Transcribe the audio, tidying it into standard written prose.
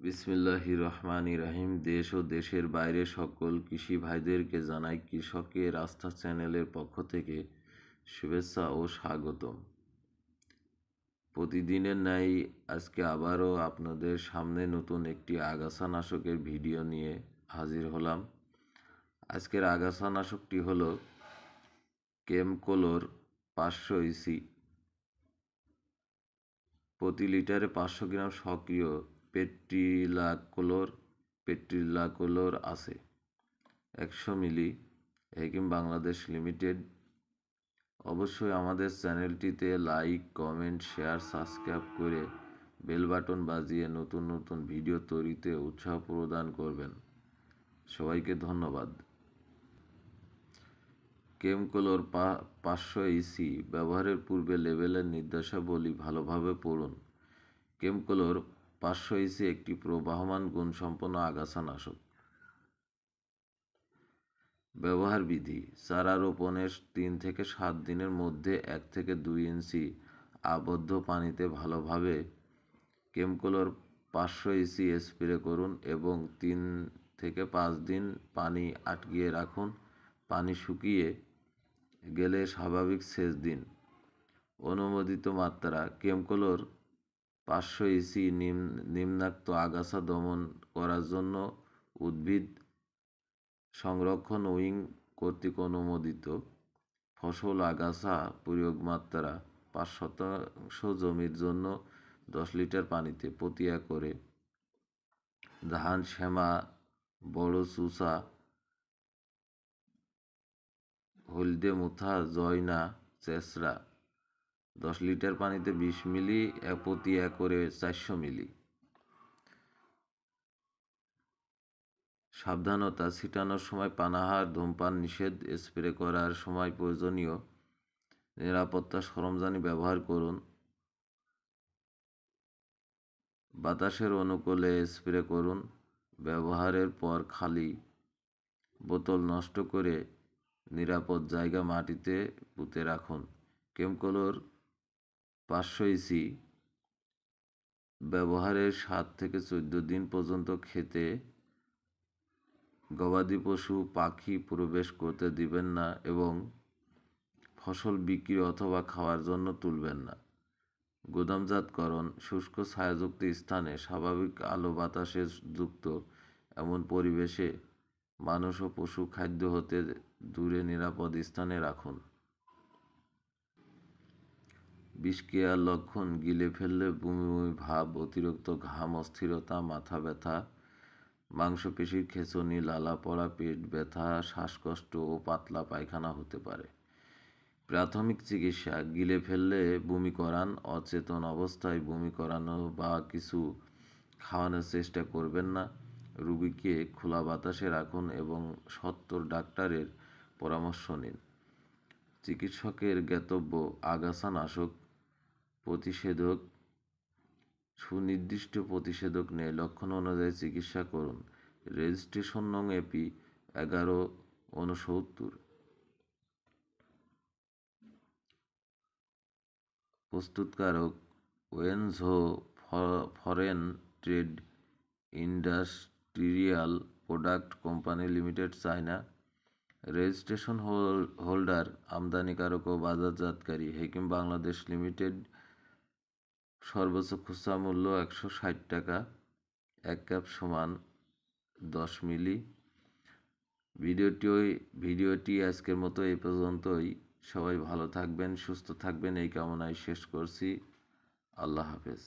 বিসমিল্লাহির রহমানির রহিম। দেশ ও দেশের বাইরে সকল কৃষি ভাইদেরকে জানাই কৃষকের আস্থা চ্যানেলের পক্ষ থেকে শুভেচ্ছা ও স্বাগতম। প্রতিদিনের ন্যায় আজকে আবারও আপনাদের সামনে নতুন একটি আগাছানাশকের ভিডিও নিয়ে হাজির হলাম। আজকের আগাছানাশকটি হলো কেমকোলোর 500 ইসি। প্রতি লিটারে 500 গ্রাম সক্রিয় পেট্রিলাকোলোর আছে। 100 মিলি। হেকিম বাংলাদেশ লিমিটেড। অবশ্যই আমাদের চ্যানেলটিতে লাইক, কমেন্ট, শেয়ার, সাবস্ক্রাইব করে বেল বাটন বাজিয়ে নতুন নতুন ভিডিও তৈরিতে উৎসাহ প্রদান করবেন। সবাইকে ধন্যবাদ। কেমকোলোর 500 ইসি ব্যবহারের পূর্বে লেবেলের নির্দেশাবলী ভালোভাবে পড়ুন। কেমকোলোর 500 ইসি একটি প্রবাহমান গুণসম্পন্ন আগাছানাশক। ব্যবহার বিধি: চারা রোপণের 3 থেকে 7 দিনের মধ্যে 1 থেকে 2 ইঞ্চি আবদ্ধ পানিতে ভালোভাবে কেমকোলোর 500 ইসি স্প্রে করুন এবং 3 থেকে 5 দিন পানি আটকিয়ে রাখুন। পানি শুকিয়ে গেলে স্বাভাবিক সেচ দিন। অনুমোদিত মাত্রা: কেমকোলোর 500 ইসি নিম্নাক্ত আগাছা দমন করার জন্য উদ্ভিদ সংরক্ষণ উইং কর্তৃক অনুমোদিত। ফসল আগাছা প্রয়োগ মাত্রা: 5% জমির জন্য 10 লিটার পানিতে প্রতি একরে। ধান, শ্যামা, বড় চুসা, হলদে মুথা, জয়না, চেঁচড়া 10 লিটার পানিতে 20 মিলি প্রতি একরে 400 মিলি। সাবধানতা: ছিটানোর সময় পানাহার, ধূমপান নিষেধ। স্প্রে করার সময় প্রয়োজনীয় নিরাপত্তা সরঞ্জাম ব্যবহার করুন। বাতাসের অনুকূলে স্প্রে করুন। ব্যবহারের পর খালি বোতল নষ্ট করে নিরাপদ জায়গা মাটিতে পুঁতে রাখুন। কেমকোলোর 500 ইসি ব্যবহারের 7 থেকে 14 দিন পর্যন্ত খেতে গবাদি পশু, পাখি প্রবেশ করতে দিবেন না এবং ফসল বিক্রি অথবা খাওয়ার জন্য তুলবেন না। গুদামজাতকরণ: শুষ্ক ছায়াযুক্ত স্থানে, স্বাভাবিক আলো বাতাসে যুক্ত এমন পরিবেশে মানুষ ও পশু খাদ্য হতে দূরে নিরাপদ স্থানে রাখুন। বিষক্রিয়ার লক্ষণ: গিলে ফেললে বমি বমি ভাব, অতিরিক্ত ঘাম, অস্থিরতা, মাথা ব্যথা, মাংসপেশির খেঁচুনি, লালা পড়া, পেট ব্যথা, শ্বাসকষ্ট ও পাতলা পায়খানা হতে পারে। প্রাথমিক চিকিৎসা: গিলে ফেললে বমি করান, অচেতন অবস্থায় বমি করানো বা কিছু খাওয়ানোর চেষ্টা করবেন না। রোগীকে খোলা বাতাসে রাখুন এবং সত্বর ডাক্তারের পরামর্শ নিন। চিকিৎসকের জ্ঞাতব্য: আগাছানাশক প্রতিষেধক সুনির্দিষ্ট প্রতিষেধক নেই, লক্ষণ অনুযায়ী চিকিৎসা করুন। রেজিস্ট্রেশন নং এপি 1169। প্রস্তুতকারক: Wenzhou foreign trade industrial product company limited, China. Registration holder: আমদানিকারক ও বাজারজাতকারী হেকিম বাংলাদেশ লিমিটেড। সর্বোচ্চ খুচরা মূল্য 160 টাকা। 1 ক্যাপ সমান 10 মিলি। ভিডিওটি আজকের মতো এই পর্যন্তই। সবাই ভালো থাকবেন, সুস্থ থাকবেন এই কামনায় শেষ করছি। আল্লাহ হাফেজ।